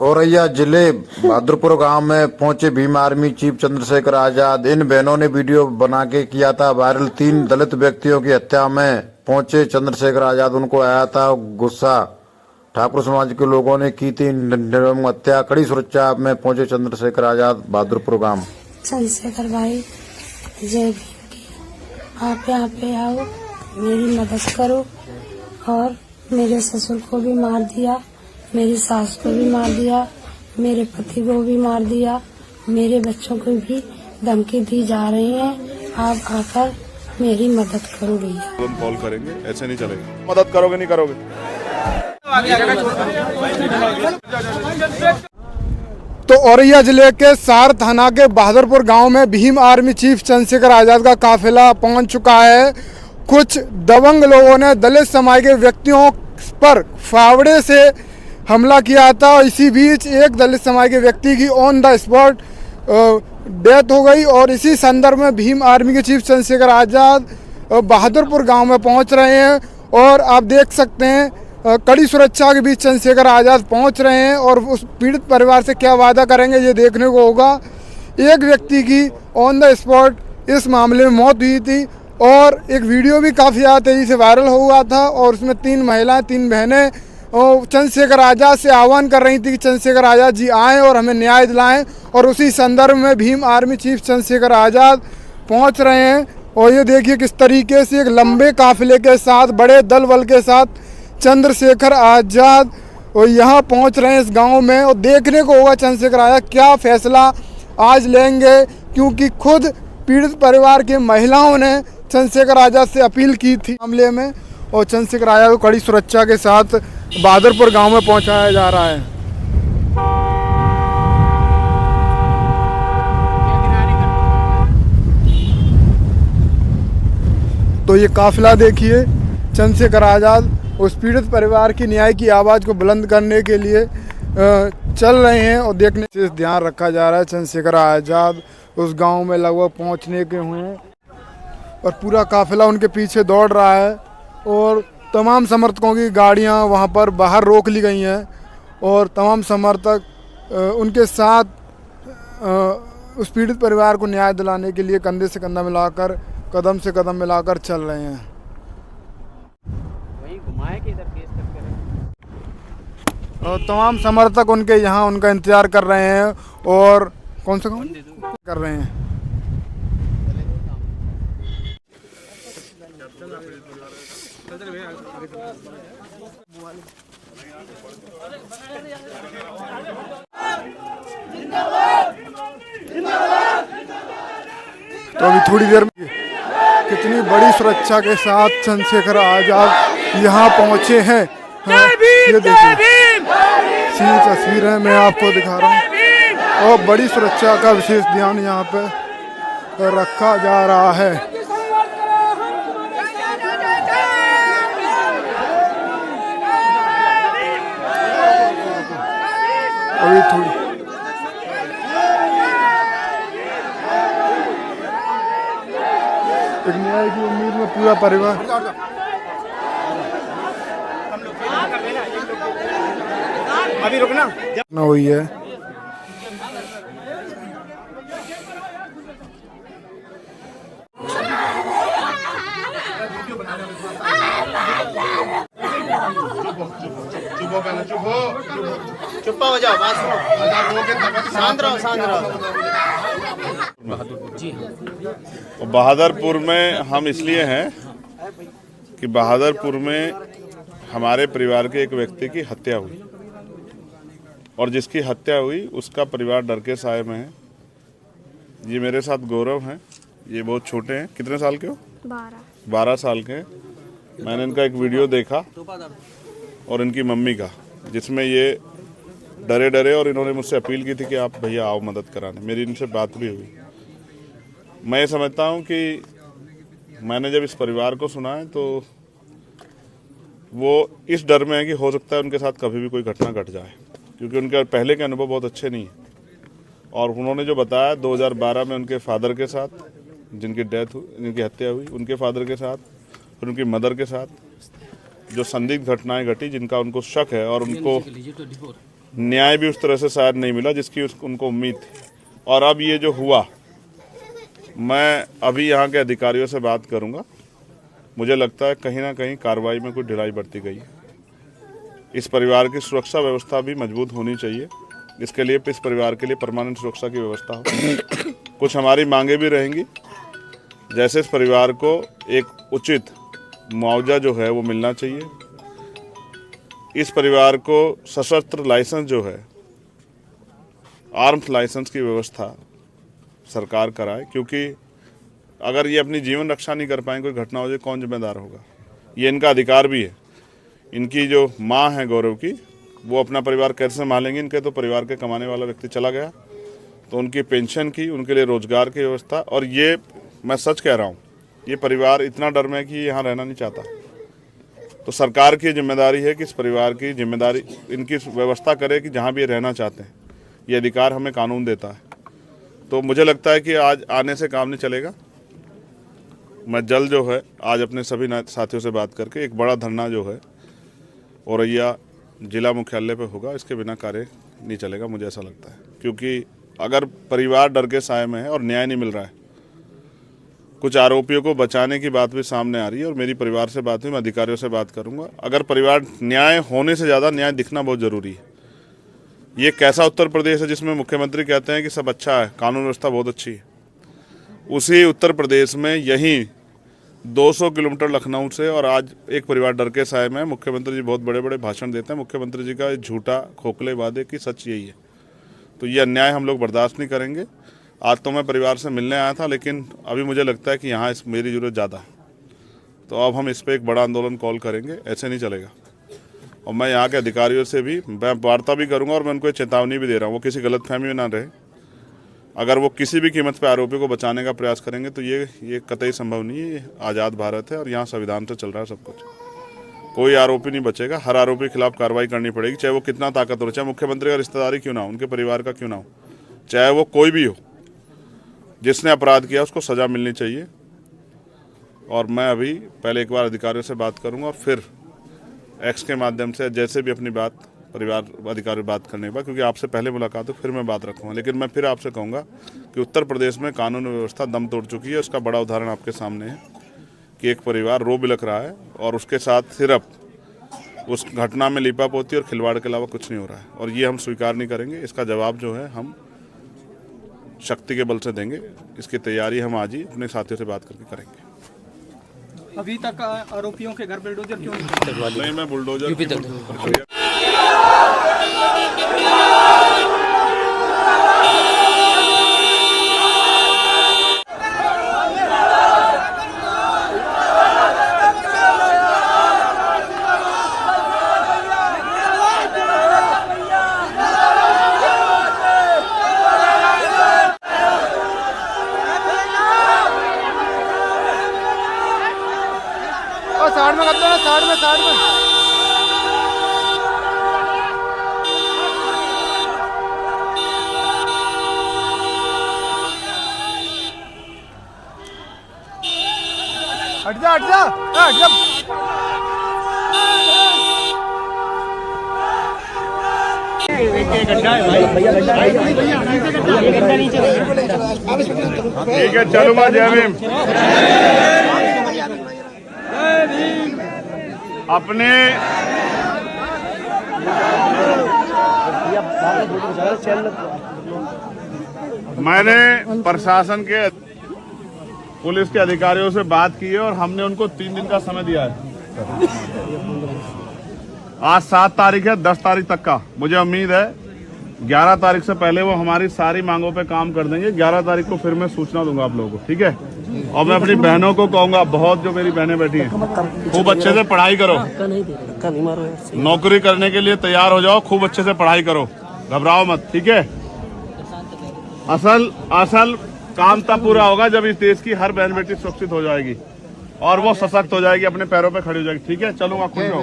औरैया जिले बहादुरपुर गांव में पहुंचे भीम आर्मी चीफ चंद्रशेखर आजाद। इन बहनों ने वीडियो बना के किया था वायरल। 3 दलित व्यक्तियों की हत्या में पहुंचे चंद्रशेखर आजाद। उनको आया था गुस्सा। ठाकुर समाज के लोगों ने की थी निर्मम हत्या। कड़ी सुरक्षा में पहुंचे चंद्रशेखर आजाद बहादुरपुर गांव। चंद्रशेखर भाई, जय भीम की। आप यहाँ पे आओ, मेरी मदद करो। और मेरे ससुर को भी मार दिया, मेरी सास को भी मार दिया, मेरे पति को भी मार दिया, मेरे बच्चों को भी धमकी दी जा रही है। आप आकर मेरी मदद करो भैया। हम कॉल करेंगे, ऐसे नहीं चलेगा। मदद करोगे नहीं करोगे? तो औरैया जिले के सार थाना के बहादुरपुर गांव में भीम आर्मी चीफ चंद्रशेखर आजाद का काफिला पहुंच चुका है। कुछ दबंग लोगों ने दलित समाज के व्यक्तियों पर फावड़े से हमला किया था और इसी बीच एक दलित समाज के व्यक्ति की ऑन द स्पॉट डेथ हो गई। और इसी संदर्भ में भीम आर्मी के चीफ चंद्रशेखर आजाद बहादुरपुर गांव में पहुंच रहे हैं। और आप देख सकते हैं कड़ी सुरक्षा के बीच चंद्रशेखर आजाद पहुंच रहे हैं और उस पीड़ित परिवार से क्या वादा करेंगे ये देखने को होगा। एक व्यक्ति की ऑन द स्पॉट इस मामले में मौत हुई थी और एक वीडियो भी काफ़ी ज़्यादा तेज़ी से वायरल हुआ था और उसमें 3 महिलाएं, 3 बहनें चंद्रशेखर आजाद से आह्वान कर रही थी कि चंद्रशेखर आजाद जी आएँ और हमें न्याय दिलाएं। और उसी संदर्भ में भीम आर्मी चीफ चंद्रशेखर आजाद पहुंच रहे हैं। और ये देखिए किस तरीके से एक लंबे काफिले के साथ, बड़े दल बल के साथ चंद्रशेखर आजाद और यहाँ पहुंच रहे हैं इस गांव में। और देखने को होगा चंद्रशेखर आजाद क्या फैसला आज लेंगे, क्योंकि खुद पीड़ित परिवार की महिलाओं ने चंद्रशेखर आजाद से अपील की थी मामले में। और चंद्रशेखर आजाद को कड़ी सुरक्षा के साथ बहादुरपुर गांव में पहुंचाया जा रहा है। तो ये काफिला देखिए, चंद्रशेखर आजाद उस पीड़ित परिवार की न्याय की आवाज़ को बुलंद करने के लिए चल रहे हैं। और देखने से ध्यान रखा जा रहा है चंद्रशेखर आजाद उस गांव में लगभग पहुंचने के हुए हैं और पूरा काफिला उनके पीछे दौड़ रहा है। और तमाम समर्थकों की गाड़ियां वहां पर बाहर रोक ली गई हैं और तमाम समर्थक उनके साथ उस पीड़ित परिवार को न्याय दिलाने के लिए कंधे से कंधा मिलाकर, कदम से कदम मिलाकर चल रहे हैं। वहीं घुमाए कि इधर केस करें। और तमाम समर्थक उनके यहाँ उनका इंतजार कर रहे हैं। और कौन सा काम कर रहे हैं? तो अभी थोड़ी देर में कितनी बड़ी सुरक्षा के साथ चंद्रशेखर आजाद यहाँ पहुँचे हैं। ये देखिए सीधी तस्वीर है, मैं आपको दिखा रहा हूँ। और बड़ी सुरक्षा का विशेष ध्यान यहाँ पे रखा जा रहा है। अभी थोड़ी एक न्याय की उम्मीद में पूरा परिवार अभी रुकना हुई है। चुप्पा हो जाओ, बात सुनो, शांत रहो, शांत रहो। बहादुरपुर में हम इसलिए हैं कि बहादुरपुर में हमारे परिवार के एक व्यक्ति की हत्या हुई और जिसकी हत्या हुई उसका परिवार डर के साए में है। ये मेरे साथ गौरव हैं, ये बहुत छोटे हैं। कितने साल के हो? 12 साल के। मैंने इनका एक वीडियो देखा और इनकी मम्मी का, जिसमें ये डरे डरे और इन्होंने मुझसे अपील की थी कि आप भैया आओ मदद कराने। मेरी इनसे बात भी हुई। मैं ये समझता हूँ कि मैंने जब इस परिवार को सुना है तो वो इस डर में है कि हो सकता है उनके साथ कभी भी कोई घटना घट जाए, क्योंकि उनके पहले के अनुभव बहुत अच्छे नहीं हैं। और उन्होंने जो बताया 2012 में उनके फादर के साथ जिनकी हत्या हुई, उनके फादर के साथ, फिर उनकी मदर के साथ जो संदिग्ध घटनाएं घटी जिनका उनको शक है और उनको न्याय भी उस तरह से शायद नहीं मिला जिसकी उनको उम्मीद थी। और अब ये जो हुआ, मैं अभी यहाँ के अधिकारियों से बात करूँगा। मुझे लगता है कहीं ना कहीं कार्रवाई में कुछ ढिलाई बरती गई है। इस परिवार की सुरक्षा व्यवस्था भी मजबूत होनी चाहिए। इसके लिए इस परिवार के लिए परमानेंट सुरक्षा की व्यवस्था हो। कुछ हमारी मांगे भी रहेंगी, जैसे इस परिवार को एक उचित मुआवजा जो है वो मिलना चाहिए। इस परिवार को सशस्त्र लाइसेंस जो है, आर्म्स लाइसेंस की व्यवस्था सरकार कराए, क्योंकि अगर ये अपनी जीवन रक्षा नहीं कर पाए, कोई घटना हो जाए, कौन जिम्मेदार होगा। ये इनका अधिकार भी है। इनकी जो माँ है गौरव की, वो अपना परिवार कैसे संभालेंगे। इनके तो परिवार के कमाने वाला व्यक्ति चला गया, तो उनकी पेंशन की, उनके लिए रोजगार की व्यवस्था। और ये मैं सच कह रहा हूँ, ये परिवार इतना डर में है कि यहाँ रहना नहीं चाहता। तो सरकार की जिम्मेदारी है कि इस परिवार की जिम्मेदारी, इनकी व्यवस्था करे कि जहाँ भी ये रहना चाहते हैं। ये अधिकार हमें कानून देता है। तो मुझे लगता है कि आज आने से काम नहीं चलेगा। मैं जल्द जो है आज अपने सभी साथियों से बात करके एक बड़ा धरना जो है औरैया जिला मुख्यालय पे होगा। इसके बिना कार्य नहीं चलेगा, मुझे ऐसा लगता है। क्योंकि अगर परिवार डर के साए में है और न्याय नहीं मिल रहा है, कुछ आरोपियों को बचाने की बात भी सामने आ रही है। और मेरी परिवार से बात हुई, मैं अधिकारियों से बात करूंगा। अगर परिवार, न्याय होने से ज़्यादा न्याय दिखना बहुत ज़रूरी है। ये कैसा उत्तर प्रदेश है जिसमें मुख्यमंत्री कहते हैं कि सब अच्छा है, कानून व्यवस्था बहुत अच्छी है। उसी उत्तर प्रदेश में यहीं 200 किलोमीटर लखनऊ से, और आज एक परिवार डर के साए में, मुख्यमंत्री जी बहुत बड़े बड़े भाषण देते हैं। मुख्यमंत्री जी का झूठा खोखले वादे की सच यही है। तो ये अन्याय हम लोग बर्दाश्त नहीं करेंगे। आज तो मैं परिवार से मिलने आया था, लेकिन अभी मुझे लगता है कि यहाँ मेरी ज़रूरत ज़्यादा है। तो अब हम इस पर एक बड़ा आंदोलन कॉल करेंगे, ऐसे नहीं चलेगा। और मैं यहाँ के अधिकारियों से भी मैं वार्ता भी करूँगा और मैं उनको चेतावनी भी दे रहा हूँ, वो किसी गलतफहमी में ना रहे। अगर वो किसी भी कीमत पर आरोपी को बचाने का प्रयास करेंगे तो ये कतई संभव नहीं है। ये आज़ाद भारत है और यहाँ संविधान से चल रहा है सब कुछ। कोई आरोपी नहीं बचेगा। हर आरोपी के खिलाफ कार्रवाई करनी पड़ेगी, चाहे वो कितना ताकतवर हो, चाहे मुख्यमंत्री का रिश्तेदारी क्यों ना हो, उनके परिवार का क्यों ना हो, चाहे वो कोई भी हो। जिसने अपराध किया उसको सज़ा मिलनी चाहिए। और मैं अभी पहले एक बार अधिकारियों से बात करूँगा और फिर एक्स के माध्यम से जैसे भी अपनी बात परिवार अधिकारी बात करने के बाद, क्योंकि आपसे पहले मुलाकात हो, फिर मैं बात रखूँगा। लेकिन मैं फिर आपसे कहूँगा कि उत्तर प्रदेश में कानून व्यवस्था दम तोड़ चुकी है। उसका बड़ा उदाहरण आपके सामने है कि एक परिवार रो बिलख रहा है और उसके साथ सिर्फ उस घटना में लीपापोती और खिलवाड़ के अलावा कुछ नहीं हो रहा है। और ये हम स्वीकार नहीं करेंगे। इसका जवाब जो है हम शक्ति के बल से देंगे। इसकी तैयारी हम आज ही अपने साथियों से बात करके करेंगे। अभी तक आरोपियों के घर बुलडोजर क्यों नहीं? मैं बुलडोजर साइड में कर दो ना, साइड में हट जा। ठीक है, चलूंगा। जय भीम। अपने मैंने प्रशासन के पुलिस के अधिकारियों से बात की है और हमने उनको 3 दिन का समय दिया है। आज 7 तारीख है, 10 तारीख तक का मुझे उम्मीद है 11 तारीख से पहले वो हमारी सारी मांगों पे काम कर देंगे। 11 तारीख को फिर मैं सूचना दूंगा आप लोगों को, ठीक है। और मैं अपनी बहनों को कहूंगा, बहुत जो मेरी बहनें बैठी हैं, खूब अच्छे से पढ़ाई करो, नौकरी करने के लिए तैयार हो जाओ, खूब अच्छे से पढ़ाई करो, घबराओ मत, ठीक है। असल काम तब पूरा होगा जब इस देश की हर बहन बेटी सुरक्षित हो जाएगी और वो सशक्त हो जाएगी, अपने पैरों पे खड़ी हो जाएगी, ठीक है। चलूंगा, खुश रहो।